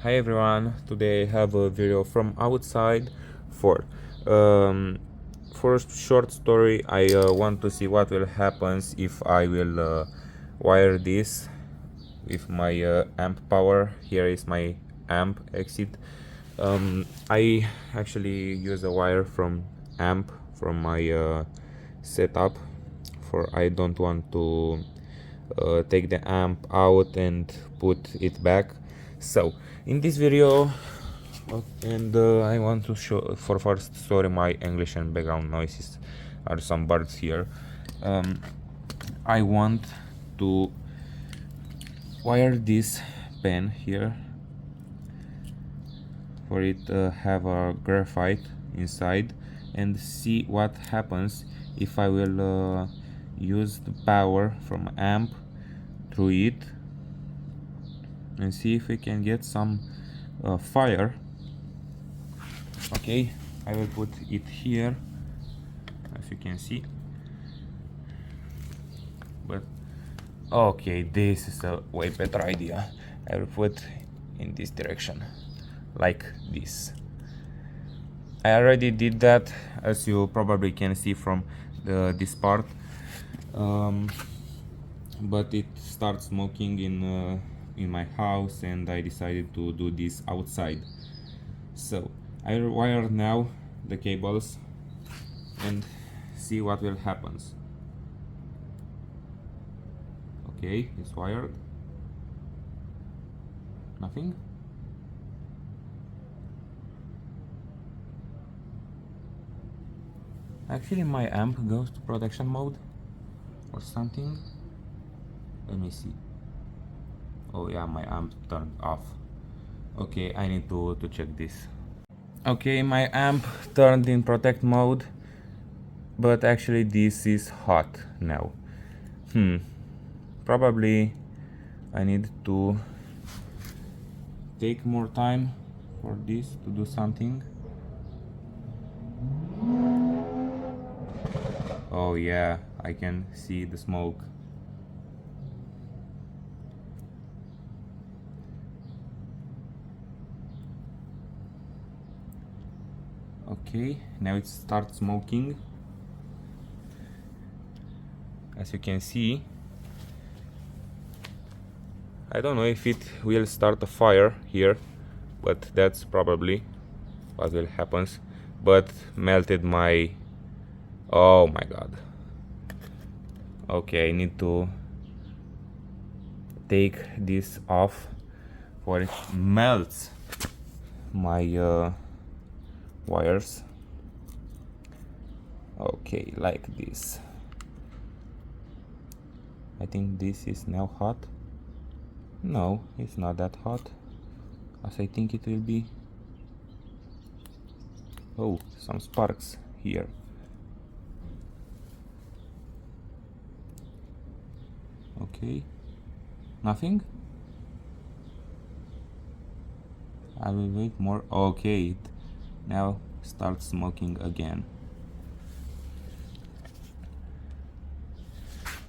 Hi everyone, today I have a video from outside for um, for a short story. I want to see what will happen if I will wire this with my amp power. Here is my amp exit. I actually use a wire from amp from my setup, for I don't want to take the amp out and put it back. So in this video, I want to show for first, sorry my English and background noises are some birds here. I want to wire this pen here for it have a graphite inside, and see what happens if I will use the power from amp through it, and see if we can get some fire. Okay, I will put it here, as you can see. But okay, this is a way better idea. I will put in this direction, like this. I already did that, as you probably can see from this part, but it starts smoking in my house, and I decided to do this outside. So I will wire now the cables and see what will happen. Okay, it's wired. Nothing. Actually, my amp goes to protection mode or something. Let me see. Oh yeah, my amp turned off. Okay, I need to check this. Okay, my amp turned in protect mode, but actually this is hot now. Probably I need to take more time for this to do something. Oh yeah, I can see the smoke. Okay, now it starts smoking. As you can see, I don't know if it will start a fire here, but that's probably what will happen. But melted my... oh my god. Okay, I need to take this off, for it melts my wires. Okay, like this. I think this is now hot. No, it's not that hot as I think it will be. Oh, some sparks here. Okay, nothing. I will wait more. Okay, it now starts smoking again.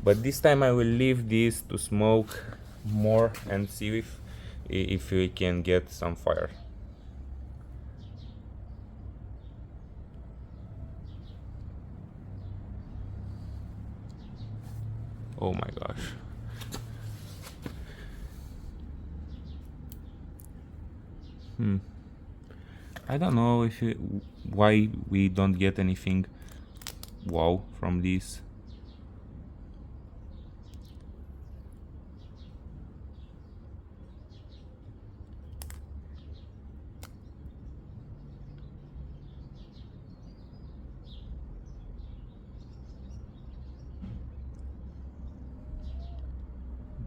But this time I will leave this to smoke more and see if we can get some fire. Oh my gosh. I don't know if why we don't get anything wow from this.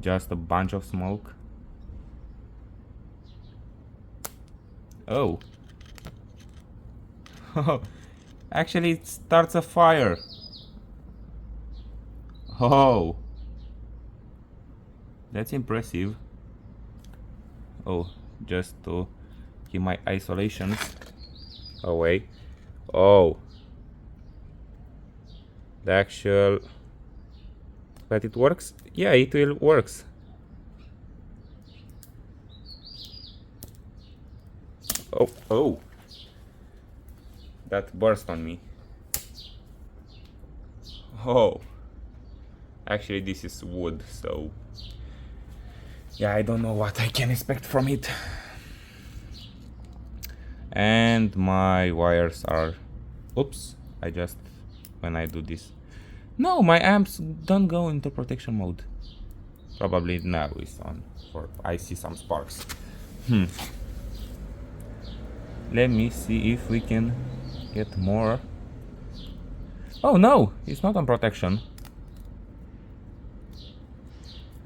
Just a bunch of smoke. Oh. Actually, it starts a fire. Oh. That's impressive. Oh, just to keep my isolations away. Oh. The actual... but it works? Yeah, it will works. Oh, oh, that burst on me. Oh, actually this is wood, so yeah, I don't know what I can expect from it. And my wires are, oops, I just, when I do this, no, my amps don't go into protection mode. Probably now it's on, or I see some sparks. Let me see if we can get more. Oh no, it's not on protection,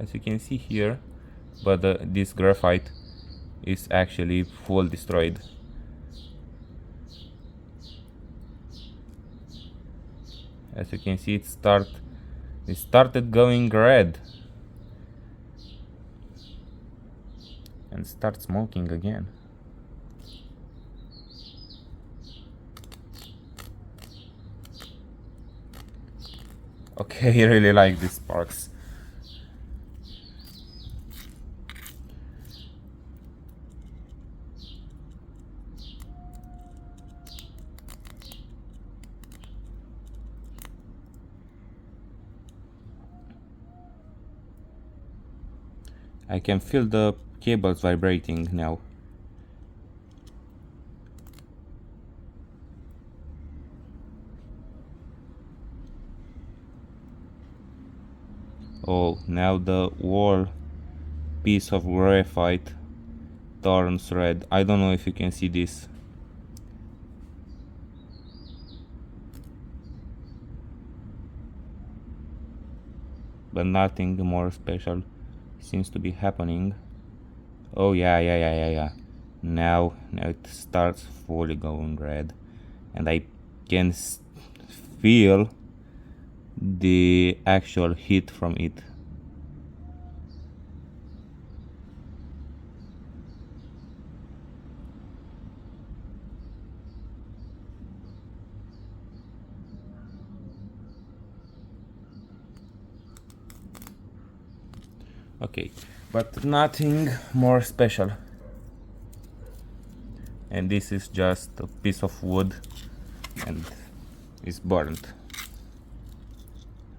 as you can see here, but this graphite is actually full destroyed. As you can see, it started going red and start smoking again. Okay, I really like these sparks. I can feel the cables vibrating now. Oh, now the whole piece of graphite turns red. I don't know if you can see this. But nothing more special seems to be happening. Oh yeah. Now it starts fully going red, and I can feel the actual heat from it. Okay, but nothing more special. And this is just a piece of wood and it's burnt,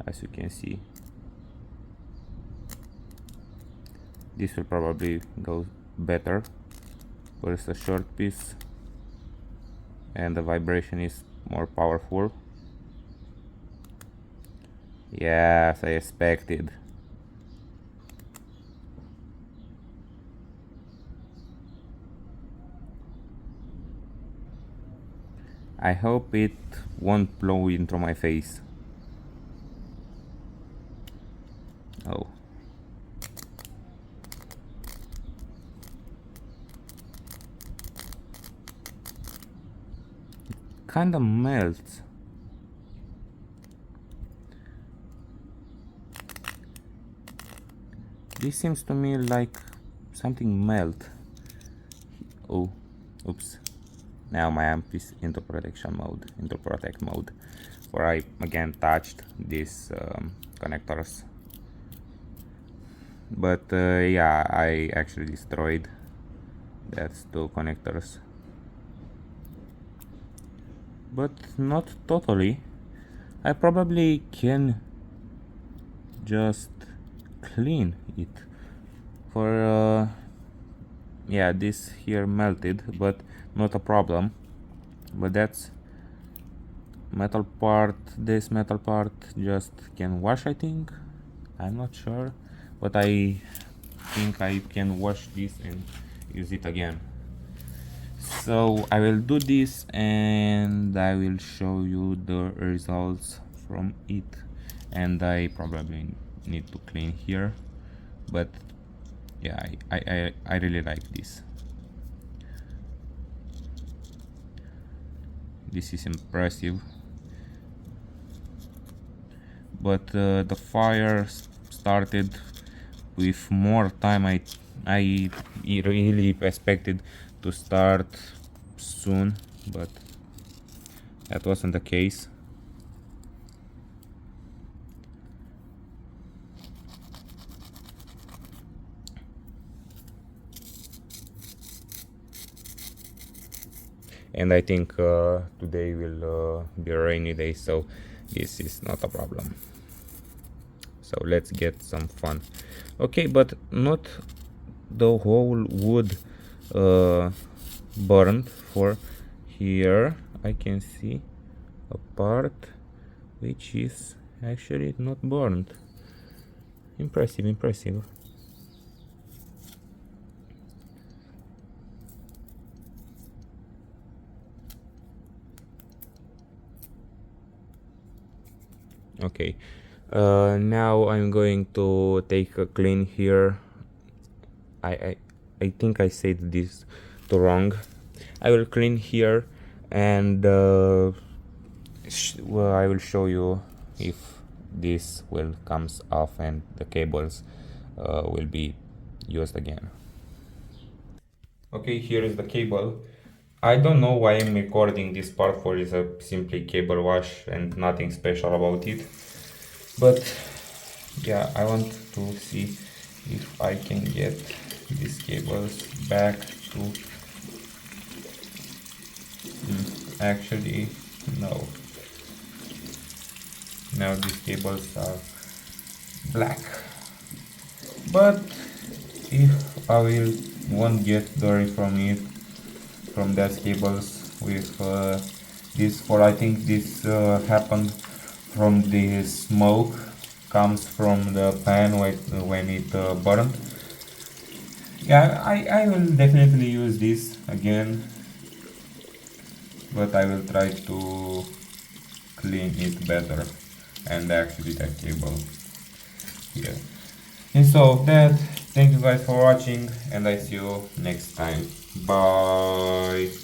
as you can see. This will probably go better, but it's a short piece and the vibration is more powerful. Yes, I expected. I hope it won't blow into my face. Oh. Kinda melts. This seems to me like something melt. Oh, oops. Now my amp is into protection mode, into protect mode, where I again touched these connectors. But yeah, I actually destroyed those two connectors. But not totally. I probably can just clean it. For yeah, this here melted, but not a problem. But that's metal part, this metal part just can wash, I think. I'm not sure, but I think I can wash this and use it again. So I will do this and I will show you the results from it. And I probably need to clean here, but yeah, I really like this. This is impressive. But the fire started with more time. I really expected to start soon, but that wasn't the case. and I think today will be a rainy day, so this is not a problem. So let's get some fun. Okay, but not the whole wood burned. For here I can see a part which is actually not burned. Impressive, impressive. Okay, now I'm going to take a clean here. I think I said this too wrong. I will clean here, and well, I will show you if this will comes off and the cables will be used again. Okay, here is the cable. I don't know why I'm recording this part for, is a simply cable wash and nothing special about it, but yeah, I want to see if I can get these cables back to actually no, now these cables are black, but if I will won't get dirty from it, from that cables with this, for I think this happened from the smoke comes from the pan when it burned. Yeah, I will definitely use this again, but I will try to clean it better, and actually that cable here. And so that, thank you guys for watching, and I see you next time. Bye.